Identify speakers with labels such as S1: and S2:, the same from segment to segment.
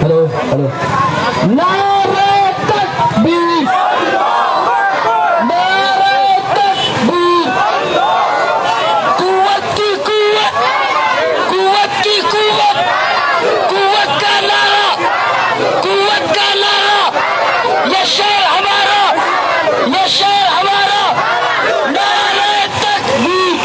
S1: Hello hello नारे तकबीर नारे तकबीर कुव्वत की कुव्वत कुव्वत की कुव्वत कुव्वत का नारा ये शेर हमारा नारे तकबीर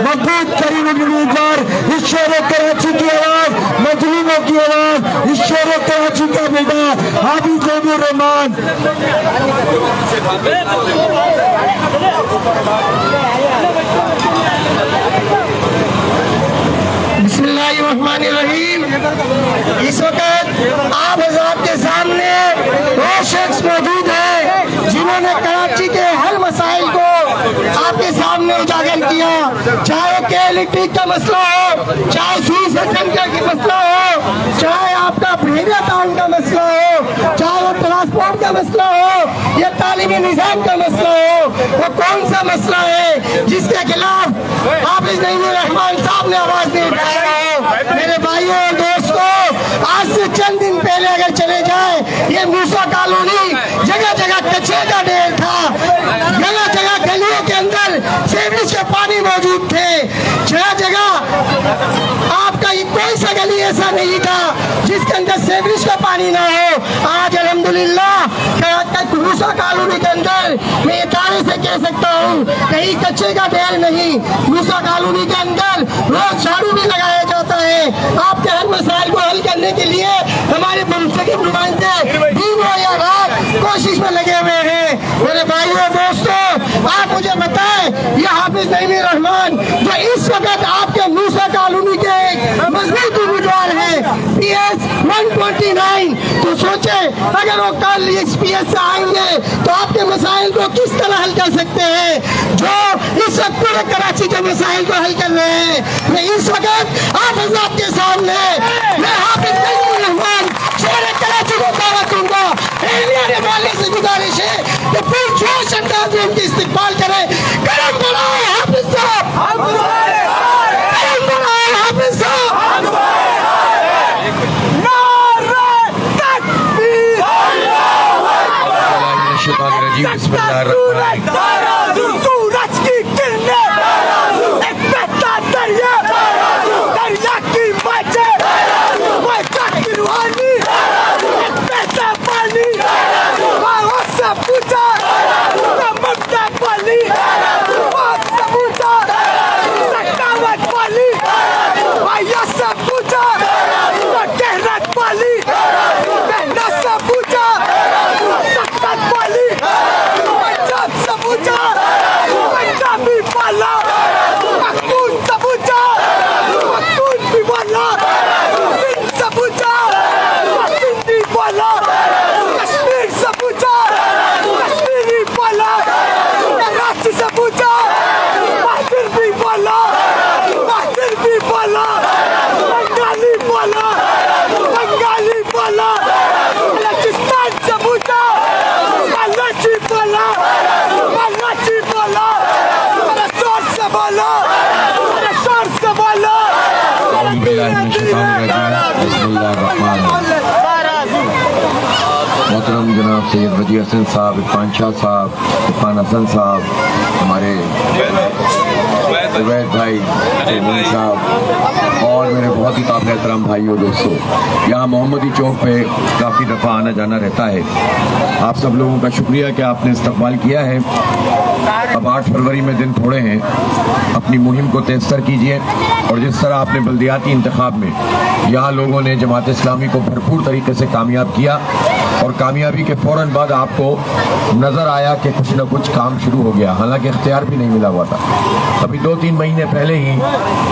S1: मजबूत तरीन उम्मीदवार इस शेर कराची की आवाज, मजलूमों की आवाज, इस शेर कराची का बेटा हाफिज रहमान। बिस्मिल्लाहिर्रहमानिर्रहीम। इस वक्त आप हज़रात के साथ
S2: चाहे के का मसला हो, चाहे फीस का मसला हो, चाहे आपका बहेरिया टाउन का मसला हो, चाहे वो ट्रांसपोर्ट का मसला हो या तालीमी निजाम का मसला हो, वो कौन सा मसला है जिसके खिलाफ हाफिज नईमुर रहमान साहब ने आवाज नहीं उठाया हो। मेरे भाइयों और दोस्तों, आज से चंद दिन पहले अगर चले जाए, ये मूसा कॉलोनी जगह जगह कचरे का ढेर था, जगह जगह गलियों के अंदर सीवरेज के पानी मौजूद थे, जगह जगह आपका कोई सा गली ऐसा नहीं था जिसके अंदर सीवरेज का पानी ना हो। आज अल्हम्दुलिल्लाह मूसा कॉलोनी के अंदर मैं ये दावे से कह सकता हूँ, कहीं कच्चे का ढेर नहीं, मूसा कॉलोनी के अंदर रोज झाड़ू भी लगाया जाता है। आपके हर मसाइल को हल करने के लिए हमारे मुंतखब नुमाइंदे दिन हो या रात कोशिश में लगे हुए हैं। मेरे भाइयों दोस्तों, आप मुझे बताएं, ये हाफिज नईमुर रहमान जो इस वक्त आपके मूसा कॉलोनी के एक मजबूत उम्मीदवार है PS 129, तो सोचे अगर वो कल इस PS से आएंगे तो आपके मसाइल को किस तरह हल कर सकते हैं, जो इस वक्त पूरे कराची के मसाइल को हल कर रहे हैं। मैं इस वक्त आप हज़रात के सामने मैं हाफिज नईमुर रहमान शहर कराची को दावत दूंगा। एहलिया वाले से गुजारिश है कि फिर जोश अंदाज में उनकी इस्तेमाल करें। करम बढ़ाए हाफिज साहब, करम बढ़ाए हाफिज साहब। सूरज की किरणें, एक बहता दरिया, दरिया की बातें, मक्का की रूहानी, एक बहता पानी, बाहों से पूछा, ममता पाली, बात से पूछा, सकावत पाली, भाइयों से पूछा, गहरत पाली, मेहनत से पूछा, सकत पाली, पंजाब से पूछा, पंजाबी पाला, मखदूम से पूछा, मखदूम भी बोला, सिंध से पूछा, सिंधी बोला, कश्मीर से पूछा, कश्मीरी बोला, कराची से पूछा, बहादुर भी बोला, बहादुर भी बोला, बंगाली बोला, बंगाली बोला, बलूचिस्तान से पूछा, बलोची बोला, बलोची बोला, शोर से बोला, शोर से बोला।
S3: मोहतरम जनाब सैयद वजी हसन साहब, इरफान शाह साहब, इरफान हसन साहब, हमारे उबैद भाई जैन साहब और मेरे बहुत ही काबिल एहतराम भाइयों दोस्तों, यहाँ मोहम्मदी चौक पे काफ़ी दफ़ा आना जाना रहता है। आप सब लोगों का शुक्रिया कि आपने इस्तकबाल किया है। अब 8 फरवरी में दिन थोड़े हैं, अपनी मुहिम को तेज़तर कीजिए और जिस तरह आपने बल्दियाती इंतखाब में यहाँ लोगों ने जमात इस्लामी को भरपूर तरीके से कामयाब किया और कामयाबी के फ़ौरन बाद आपको नज़र आया कि कुछ न कुछ काम शुरू हो गया, हालांकि इख्तियार भी नहीं मिला हुआ था। अभी 2-3 महीने पहले ही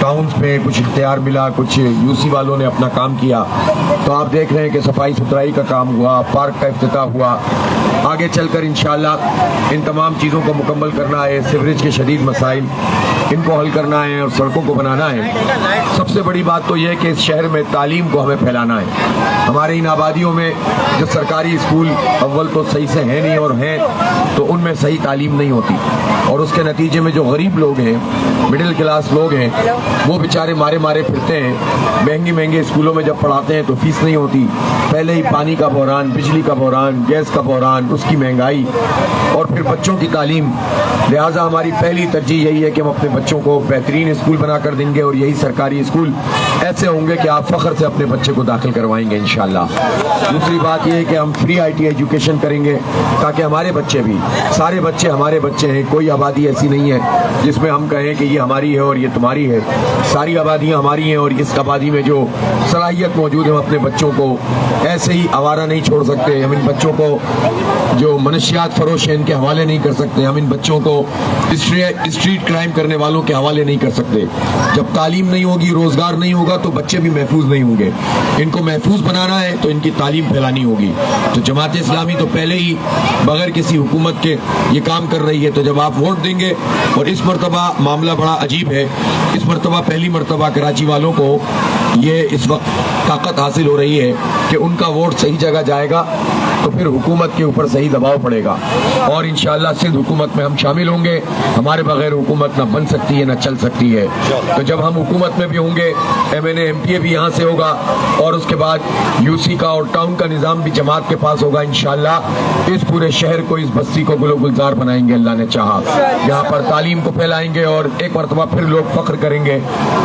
S3: टाउन्स पे कुछ इख्तियार मिला, कुछ यूसी वालों ने अपना काम किया, तो आप देख रहे हैं कि सफाई सुथराई का काम हुआ, पार्क का इफ्तिताह हुआ। आगे चलकर इंशाअल्लाह इन तमाम चीज़ों को मुकम्मल करना है। सीवरेज के शदीद मसाइल, इनको हल करना है और सड़कों को बनाना है। सबसे बड़ी बात तो यह है कि इस शहर में तालीम को हमें फैलाना है। हमारे इन आबादियों में जो सरकारी स्कूल अव्वल तो सही से हैं नहीं और हैं तो उनमें सही तालीम नहीं होती और उसके नतीजे में जो गरीब लोग हैं, मिडिल क्लास लोग हैं, वो बेचारे मारे मारे फिरते हैं। महंगे महंगे स्कूलों में जब पढ़ाते हैं तो फीस नहीं होती, पहले ही पानी का बहरान, बिजली का बहरान, गैस का बहरान, उसकी महंगाई और फिर बच्चों की तालीम। लिहाजा हमारी पहली तरजीह यही है कि हम अपने बच्चों को बेहतरीन स्कूल बना कर देंगे और यही सरकारी स्कूल ऐसे होंगे कि आप फ़ख्र से अपने बच्चे को दाखिल करवाएंगे इंशाअल्लाह। दूसरी बात यह है कि हम फ्री IT एजुकेशन करेंगे ताकि हमारे बच्चे भी, सारे बच्चे हमारे बच्चे हैं। कोई आबादी ऐसी नहीं है जिसमें हम कहें कि ये हमारी है और ये तुम्हारी है। सारी आबादियाँ हमारी हैं और इस आबादी में जो सलाहियत मौजूद है, हम अपने बच्चों को ऐसे ही आवारा नहीं छोड़ सकते। हम इन बच्चों को जो मनशियात फरोश हैं इनके हवाले नहीं कर सकते। हम इन बच्चों को स्ट्रीट क्राइम करने वालों के हवाले नहीं कर सकते। जब तालीम नहीं होगी, रोज़गार नहीं होगा तो बच्चे भी महफूज नहीं होंगे। इनको महफूज बनाना है तो इनकी तालीम फैलानी होगी। तो जमात इस्लामी तो पहले ही बगैर किसी हुकूमत के ये काम कर रही है। तो जब आप वोट देंगे, और इस मरतबा मामला बड़ा अजीब है, इस मरतबा पहली मरतबा कराची वालों को ये इस वक्त ताकत हासिल हो रही है कि उनका वोट सही जगह जाएगा तो फिर हुकूमत के ऊपर सही दबाव पड़ेगा, और इंशाअल्लाह सिंध हुकूमत में हम शामिल होंगे। हमारे बगैर हुकूमत ना बन सकती है ना चल सकती है। तो जब हम हुकूमत में भी होंगे, MNA MPA भी यहाँ से होगा, और उसके बाद UC का और टाउन का निज़ाम भी जमात के पास होगा। इंशाअल्लाह इस पूरे शहर को, इस बस्ती को गुलो गुलजार बनाएंगे अल्लाह ने चाहा। यहाँ पर तालीम को फैलाएंगे, और एक मरतबा फिर लोग फख्र करेंगे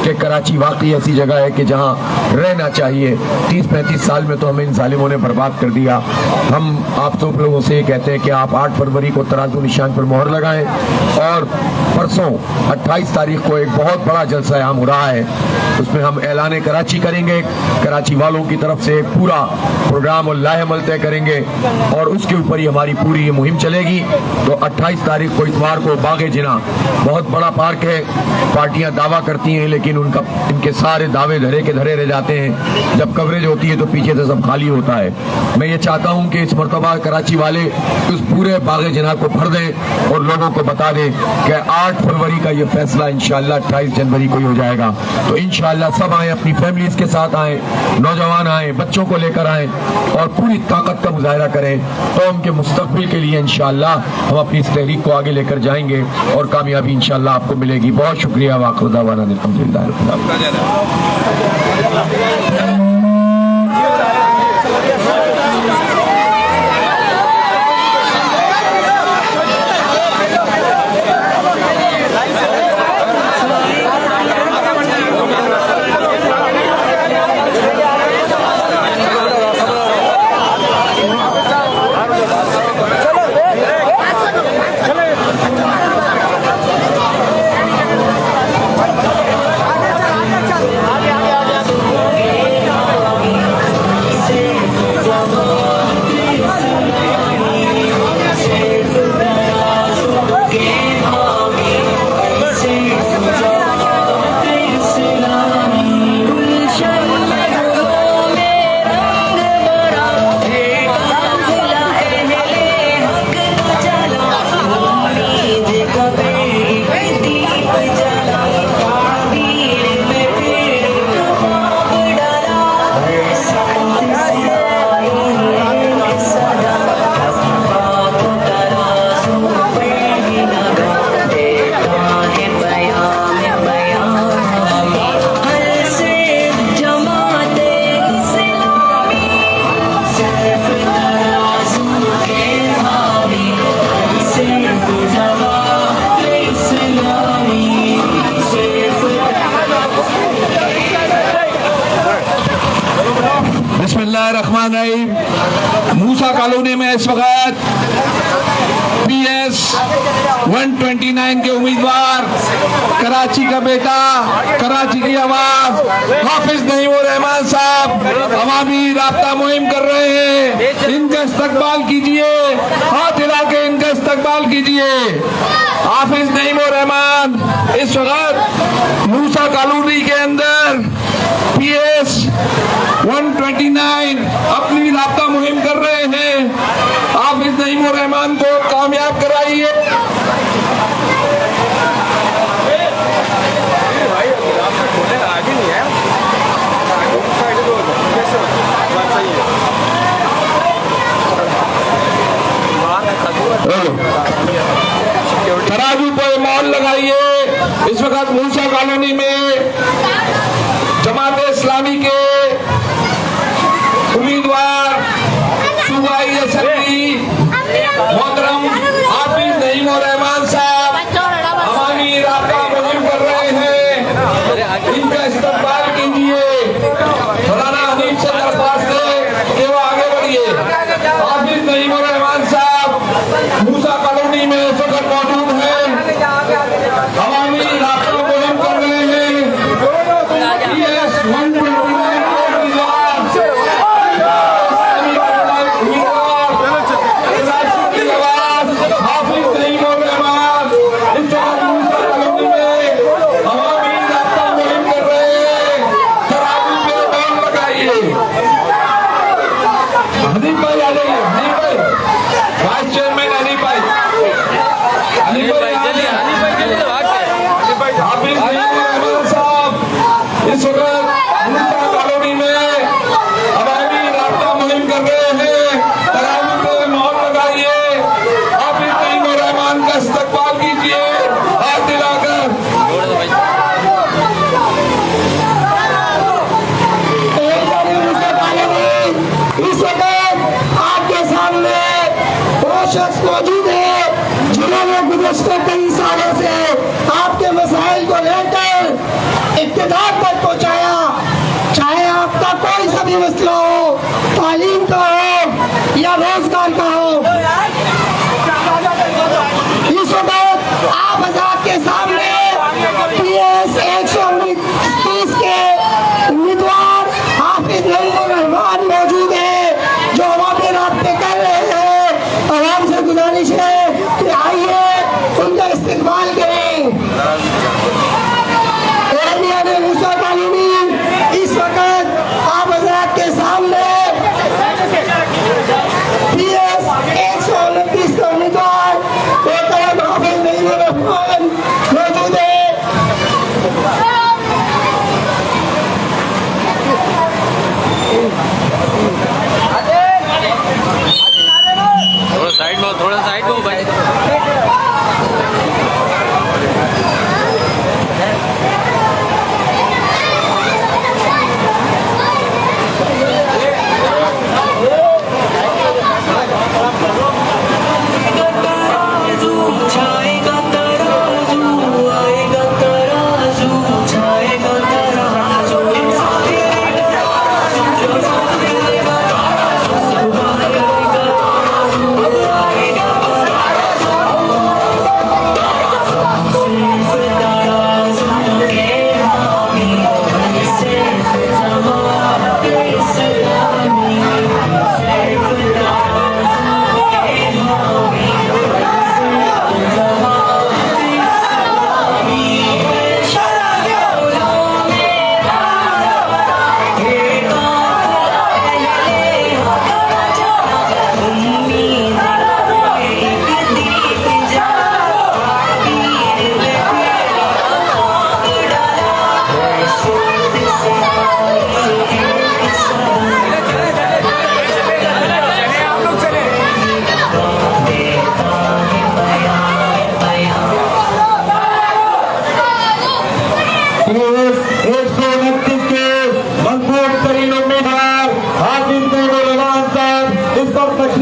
S3: कि कराची वाकई ऐसी जगह है कि जहाँ रहना चाहिए। 30-35 साल में तो हमें इन जालिमों ने बर्बाद कर दिया। हम आप सब लोगों से ये कहते हैं कि आप 8 फरवरी को तराजू निशान पर मोहर लगाएं, और परसों 28 तारीख को एक बहुत बड़ा जलसा आम हो रहा है, उसमें हम ऐलान कराची करेंगे। कराची वालों की तरफ से एक पूरा प्रोग्राम और लाहेअमल तय करेंगे, और उसके ऊपर ही हमारी पूरी ये मुहिम चलेगी। तो 28 तारीख को इतवार को बागे जिना बहुत बड़ा पार्क है। पार्टियां दावा करती हैं, लेकिन इनके सारे दावे धरे के धरे रह जाते हैं। जब कवरेज होती है तो पीछे से सब खाली होता है। मैं ये चाहता हूं कि इस मरतबा कराची वाले उस पूरे बागे जिना को भर दें और लोगों को बता दें कि 8 फरवरी का ये फैसला इंशाअल्लाह 28 जनवरी को ही हो जाएगा। तो इंशाअल्लाह सब आए, अपनी फैमिलीज के साथ आए, नौजवान आए, बच्चों को लेकर आए, और पूरी ताकत का मुजाहरा करें। कौम के मुस्तकबिल के लिए इंशाअल्लाह हम अपनी इस तहरीक को आगे लेकर जाएंगे, और कामयाबी इंशाअल्लाह आपको मिलेगी। बहुत शुक्रिया। वाक़िर दावाना अल्हम्दुलिल्लाह रब्बिल आलमीन।
S4: मूसा कॉलोनी में इस वक्त PS 129 के उम्मीदवार, कराची का बेटा, कराची की आवाज हाफिज नईमुर रहमान साहब अवामी राब्ता मुहिम कर रहे हैं। इनका इस्तकबाल कीजिए, हाथ हिला के इनका इस्तकबाल कीजिए। हाफिज नईमुर रहमान इस वक्त मूसा कॉलोनी के अंदर PS 129 अपनी राब्ता मुहिम कर रहे हैं। हाफिज नईमुर रहमान को कामयाब कराइए। तराजू पर मॉल लगाइए। इस वक्त मूसा कॉलोनी में जमात इस्लामी के उम्मीदवार सूबाई असेंबली मोहतरम हाफिज नईमुर रहमान साहब अवामी राब्ता मुहिम कर रहे हैं। इनका इस्तकबाल कीजिए। मौलाना हनीफ से दरख्वास्त है कि वो आगे बढ़िए। हाफिज नईमुर रहमान साहब मूसा कॉलोनी में इस वक्त मौजूद हैं, अवामी राब्ता मुहिम कर रहे हैं। PS 129 वाइस चेयरमैन अली भाई हाफिज रहमान साहब इस वक्त मूसा कॉलोनी में अवामी राब्ता मुहिम कर रहे हैं। तरावी पे मोहर लगाइए, हाफिज रहमान का इस्तकबाल कीजिए हाथ दिलाकर।
S2: इस वक्त आपके सामने वो शख्स मौजूद है जिन्होंने गुज़श्ते कई सालों से आपके मसाइल को लेकर इक़्तिदार तक पहुंचाया। चाहे आपका कोई सा भी मसला हो, तालीम का हो या रोजगार का हो, इस वक्त आप हज़रात के सामने PS 129 के उम्मीदवार हाफिज रहमान मौजूद है जो अवामी राब्ते कर रहे हैं। आवाम से गुजारिश है कि आइए उनका इस्तेमाल करें। एरिया मूसा कॉलोनी इस वक्त आप हज़रात के सामने PS 129 का उम्मीदवार बेहतरीन हाफिज रहमान मौजूद है।
S5: थोड़ा साइड में भाई।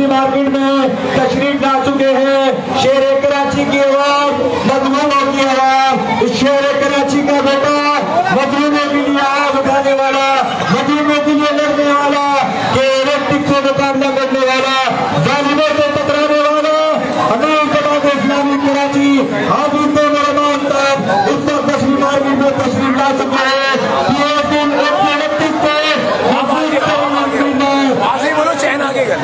S1: मार्केट में तशरीफ ला चुके हैं। शेर कराची की आवाज, मजलूमों की आवाज, शेर कराची का बेटा, मजलूमों के लिए आवाज उठाने वाला, मजलूमों के लिए लड़ने वाला, के इलेक्ट्रिक से मुकाबला करने वाला, जालिमों से टकराने वाला, अमीर जमात इस्लामी कराची हाफिज रहमान साहब इस वक्त तशरीफ मार्केट में तशरीफ ला चुके हैं। ये दिन इलेक्ट्रिक से
S5: बोलो चैन आगे कर।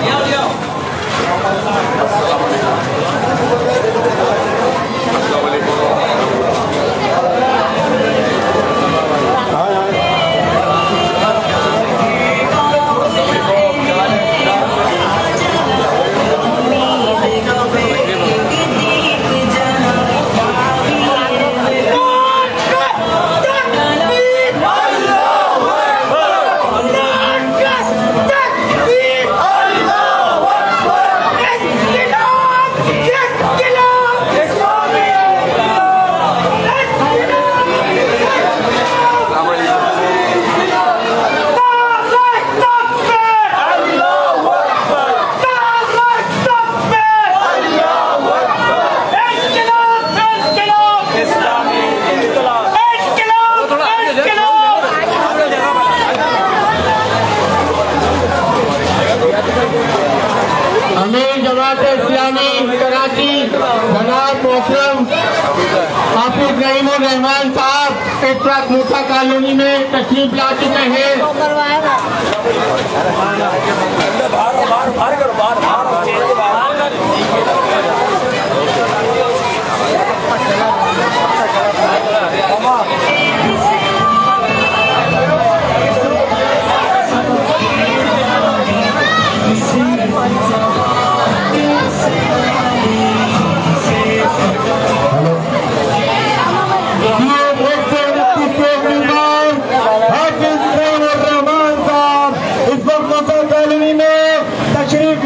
S1: अमीर जमात इस्लामी कराची जनाब मोहतरम हाफिज रहमान साहब इस वक्त मूसा कॉलोनी में तशरीफ ला चुके हैं।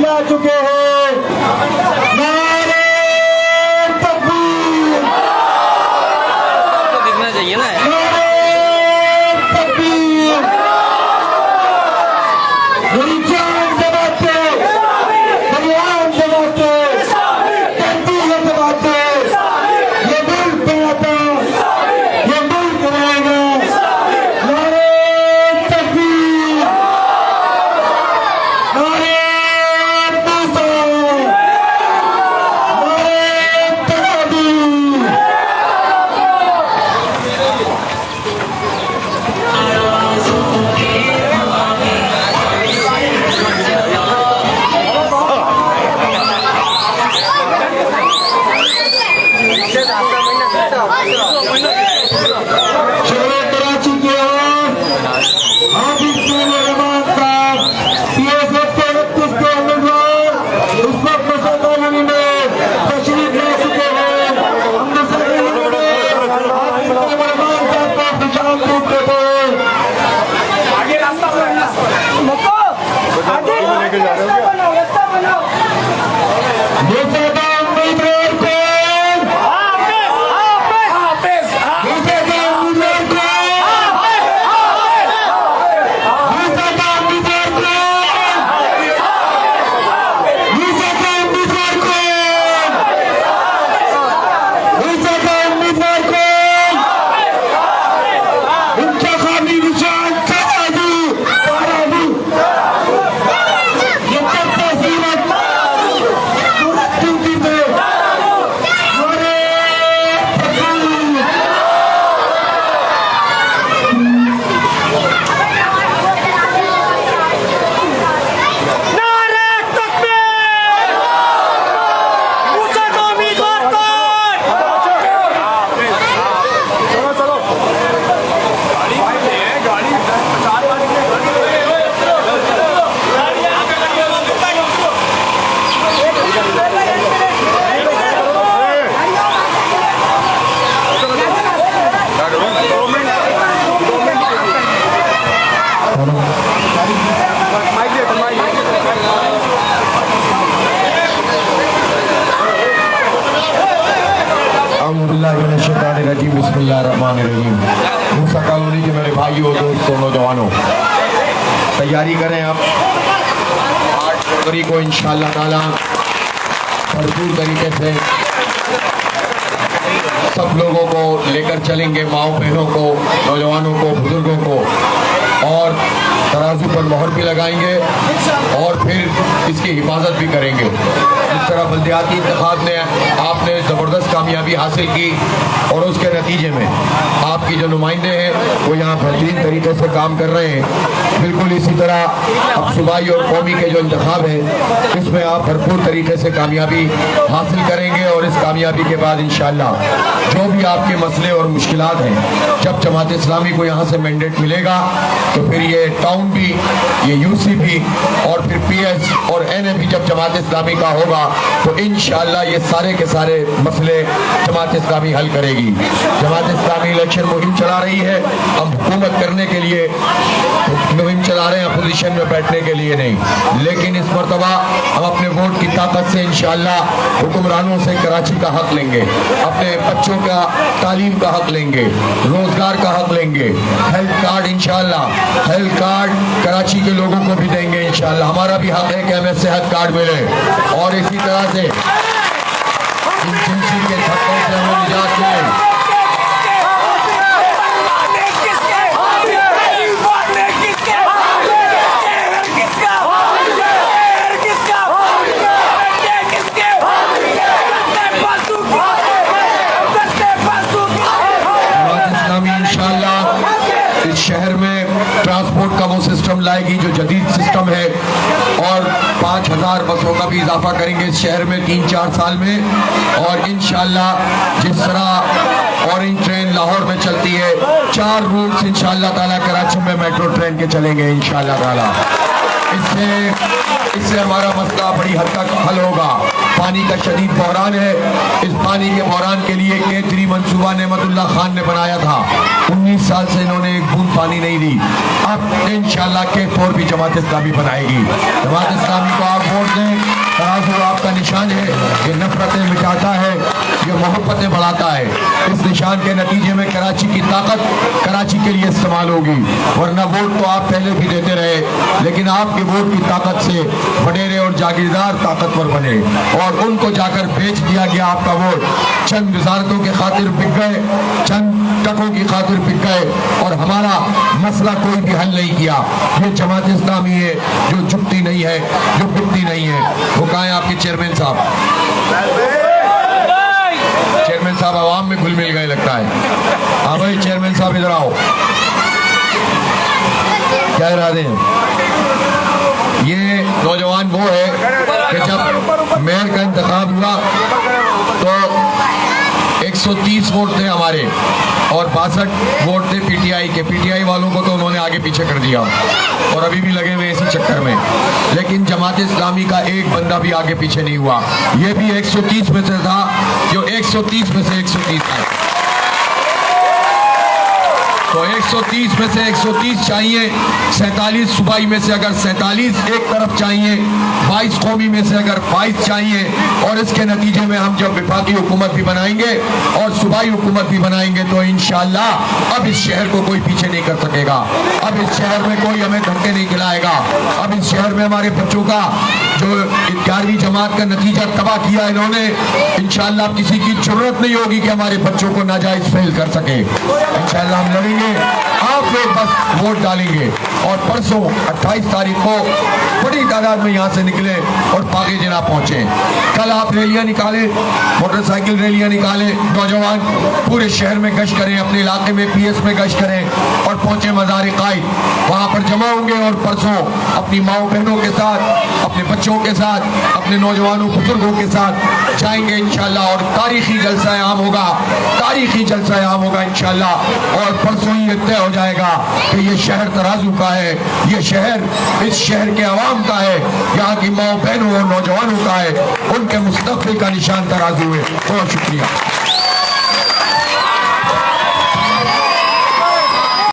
S1: ला चुके हैं। नारे तकबीर,
S5: तो दिखना चाहिए ना।
S1: नारे तकबीर। मेरी जान दबाते, बलियान दबाते, तकबीर दबाते, ये मुल्क बनाता, ये मुल्क बनाएगा। नारे तकबीर, नारे मूसा, नारे तकबीर। शहर कराची की आवाज हाफिज रहमान साहब PSF के 29 के उम्मीदवार इस वक्त मुसा कॉलोनी में तशरीफ ला चुके हैं। हम मुसा कॉलोनी में हाफिज रहमान साहब को खुशाल रूप देते हैं।
S2: आगे रास्ता बनाओ, रास्ता बनाओ।
S1: मुसा का उम्मीदवार कौन? मुसा का उम्मीदवार कौन? मुसा का उम्मीदवार कौन? मुसा का उम्मीदवार कौन? मुसा का उम्मीदवार कौन? इंतखाबी निशान तराजू, तराजू। ये तक तहसीलत सूरत ड्यूटी पे नारे तकबीर।
S2: नारे तकबीर। मूसा का उम्मीदवार कौन?
S3: बिस्मिल्लाहिर्रहमानिर्रहीम, बिस्मिल्लाहिर्रहमानिर्रहीम। मूसा कॉलोनी के मेरे भाइयों, दोस्तों, नौजवानों, तैयारी करें आप 8 फरवरी को इंशाअल्लाह ताला भरपूर तरीके से सब लोगों को लेकर चलेंगे, माओ बहनों को, नौजवानों को, बुजुर्गों को, और तराजू पर मोहर भी लगाएंगे और फिर इसकी हिफाजत भी करेंगे। इस तरह बल्दियाती इंतखाब में आपने ज़बरदस्त कामयाबी हासिल की और उसके नतीजे में आपकी जो नुमाइंदे हैं वो यहाँ बेहतरीन तरीके से काम कर रहे हैं। बिल्कुल इसी तरह अब सूबाई और कौमी के जो इंतखाब हैं इसमें आप भरपूर तरीके से कामयाबी हासिल करेंगे और इस कामयाबी के बाद इंशाअल्लाह जो भी आपके मसले और मुश्किलात हैं, जब जमात इस्लामी को यहाँ से मैंडेट मिलेगा तो फिर ये टाउन भी, ये यूसी भी और फिर PS और NA भी जब जमात इस्लामी का होगा तो इंशाअल्लाह ये सारे के सारे मसले जमात इस्लामी हल करेगी। जमात इस्लामी इलेक्शन मुहिम चला रही है, हम हुकूमत करने के लिए मुहिम चला रहे हैं, अपोजिशन में बैठने के लिए नहीं। लेकिन इस मरतबा हम अपने वोट की ताकत से इंशाअल्लाह हुक्मरानों से कराची का हक लेंगे, अपने बच्चों का तालीम का हक लेंगे, रोजगार का हक लेंगे, हेल्थ कार्ड इंशाअल्लाह, हेल्थ कार्ड कराची के लोगों को भी देंगे इंशाअल्लाह। हमारा भी हक है कि हमें सेहत कार्ड मिले और इसी तरह से इन जिनसी के खतरों से हमें निजात मिले। शहर में ट्रांसपोर्ट का वो सिस्टम लाएगी जो जदीद सिस्टम है और 5000 बसों का भी इजाफा करेंगे इस शहर में 3-4 साल में। और इंशाअल्लाह जिस तरह ऑरेंज ट्रेन लाहौर में चलती है, 4 रूट्स इंशाअल्लाह ताला कराची में मेट्रो ट्रेन के चलेंगे इंशाअल्लाह ताला। इससे हमारा मसला बड़ी हद तक हल होगा। पानी का शदीद बहरान है, इस पानी के बहरान के लिए केंद्रीय मंसूबा नेमतुल्लाह खान ने बनाया था, 19 साल से इन्होंने एक बूंद पानी नहीं दी। अब इंशाअल्लाह के 4 भी जमात इस्लामी बनाएगी। जमात इस्लामी को आप वोट दें, नफरतें मिटाता है, ये मोहब्बतें बढ़ाता है। इस निशान के नतीजे में कराची की ताकत कराची के लिए इस्तेमाल होगी, वरना वोट तो आप पहले भी देते रहे, लेकिन आपके वोट की ताकत से वडेरे और जागीरदार ताकतवर बने और उनको जाकर बेच दिया गया। आपका वोट चंद वजारतों के खातिर बिक गए, चंद टकों की खातिर बिक गए और हमारा मसला कोई भी हल नहीं किया। ये जमात इस्लामी है जो झुकती नहीं है, जो बिकती नहीं है। वो कहाँ है आपके चेयरमैन साहब? चेयरमैन साहब आवाम में घुल मिल गए लगता है। हाँ भाई चेयरमैन साहब इधर आओ, क्या इरादे हैं? ये नौजवान वो है कि जब मेयर का इंतखाब हुआ तो 130 वोट थे हमारे और 62 वोट थे पीटीआई के। पीटीआई वालों को तो उन्होंने आगे पीछे कर दिया और अभी भी लगे हुए इसी चक्कर में, लेकिन जमात इस्लामी का एक बंदा भी आगे पीछे नहीं हुआ। ये भी 130 में से था, जो 130 में से 130 था। तो 130 में से 130 चाहिए, 47 सूबाई में से अगर 47 एक तरफ चाहिए, 22 कौमी में से अगर 22 चाहिए, और इसके नतीजे में हम जब विफाकी हुकूमत भी बनाएंगे और सूबाई हुकूमत भी बनाएंगे तो इंशाअल्लाह अब इस शहर को कोई पीछे नहीं कर सकेगा। अब इस शहर में कोई हमें धक्के नहीं खिलाएगा। अब इस शहर में हमारे बच्चों का जो 11वीं जमात का नतीजा तबाह किया इन्होंने, इंशाअल्लाह अब किसी की जरूरत नहीं होगी कि हमारे बच्चों को नाजायज फेल कर सके। इंशाअल्लाह हम लड़ेंगे, आप लोग बस वोट डालेंगे। और परसों 28 तारीख को बड़ी तादाद में यहाँ से निकले और पाके जिला पहुंचे। कल आप रैलियां निकाले, मोटरसाइकिल रैलियां निकाले, नौजवान पूरे शहर में गश्त करें, अपने इलाके में पीएस में गश्त करें और पहुंचे मज़ार कायद, वहाँ पर जमा होंगे और परसों अपनी माओ बहनों के साथ, अपने बच्चों के साथ, अपने नौजवानों बुजुर्गों के साथ जाएंगे इंशाअल्लाह। और तारीखी जलसा आम होगा, तारीखी जलसा आम होगा इंशाअल्लाह। और परसों ही तय हो जाएगा कि ये शहर तराजू का है, ये शहर इस शहर के अवाम का है, यहाँ की माओ बहनों और नौजवानों का है, उनके मुस्तकबिल का निशान तराजू है। बहुत शुक्रिया।